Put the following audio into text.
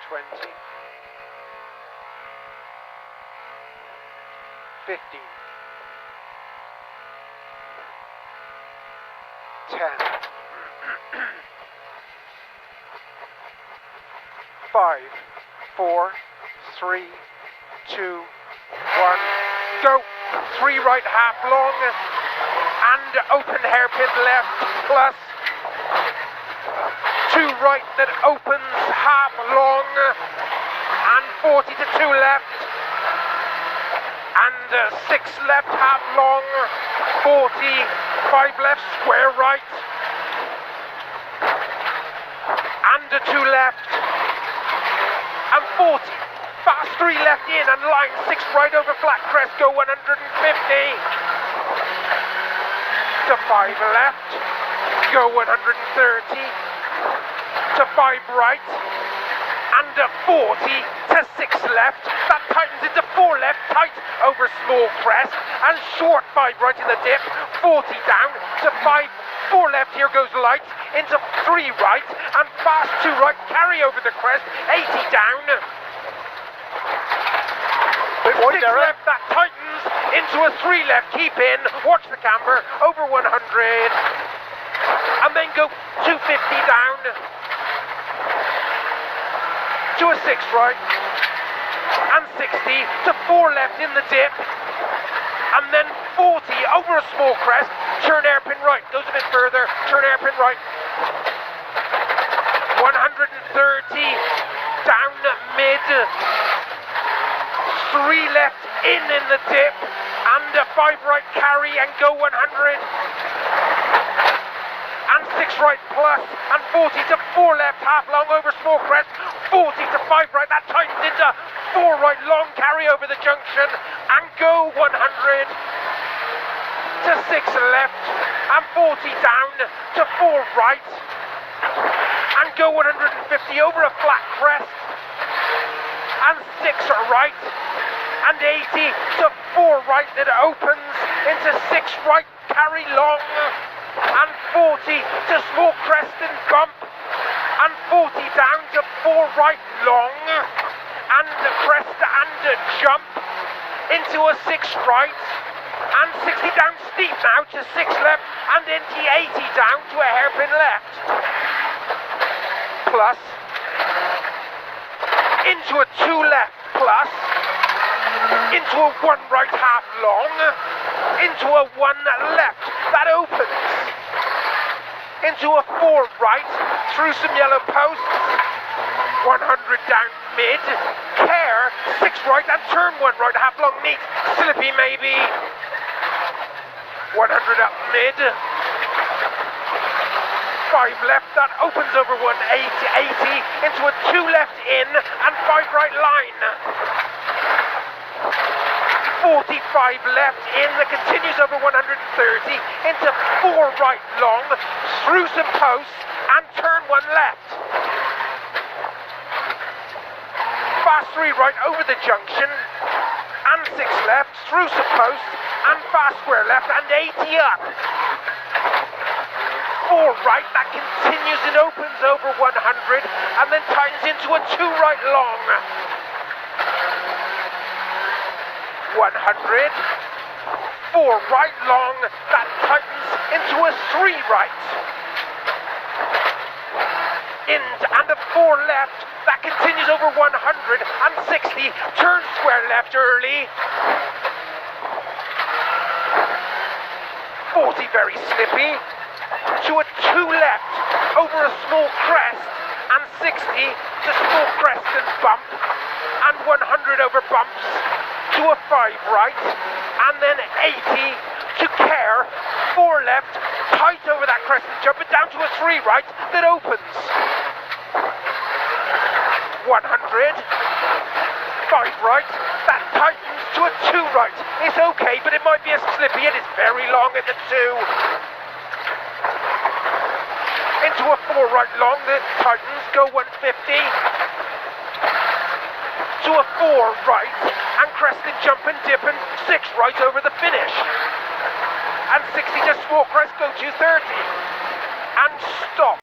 20, 15, 10, 5, 4, 3, 2, 1, go. 3 right half long and open hairpin left plus 2 right that opens half long and 40 to 2 left and 6 left half long, 40, 5 left square right and 2 left and 40. Fast 3 left in and line 6 right over flat crest, go 150. To 5 left, go 130. To 5 right, and 40 to 6 left. That tightens into 4 left, tight over small crest, and short 5 right in the dip. 40 down to 5, 4 left, here goes light, into 3 right, and fast 2 right, carry over the crest, 80 down. 6 left, that tightens into a 3 left, keep in, watch the camber, over 100, and then go 250 down, to a 6 right, and 60, to 4 left in the dip, and then 40 over a small crest, turn hairpin right, goes a bit further, turn hairpin right, 130, down mid, 3 left in the dip, and 5 right carry and go 100, and 6 right plus, and 40 to 4 left, half long over small crest, 40 to 5 right, that tightens into 4 right, long carry over the junction, and go 100, to 6 left, and 40 down, to 4 right, and go 150 over a flat crest, and 6 right, and 80 to 4 right that opens into 6 right, carry long, and 40 to small crest and bump, and 40 down to 4 right long, and crest and jump, into a 6 right, and 60 down steep now to 6 left, and into 80 down to a hairpin left, plus, into a 2 left plus, into a 1 right half long, into a 1 left, that opens, into a 4 right, through some yellow posts, 100 down mid, care, 6 right and turn 1 right, half long neat, slippy maybe, 100 up mid, 5 left, that opens over 180, into a 2 left in, and 5 right line. 45 left in, that continues over 130, into 4 right long, through some posts, and turn 1 left. Fast 3 right over the junction, and 6 left, through some posts, and fast square left, and 80 up. 4 right, that continues and opens over 100, and then tightens into a 2 right long. 100, 4 right long, that tightens into a 3 right. And a 4 left, that continues over 100, and 60, turn square left early. 40 very slippy, to a 2 left, over a small crest, and 60 to small crest and bump, and 100 over bumps, to a 5 right, and then 80 to care, 4 left, tight over that crest and jump it down to a 3 right that opens. 100, 5 right, that tightens to a 2 right. It's okay, but it might be a slippy, it is very long at the 2. Into a 4 right long that tightens, go 150. To a 4 right, and crest and jump and dip and 6 right over the finish. And 60 to small crest, go 230. And stop.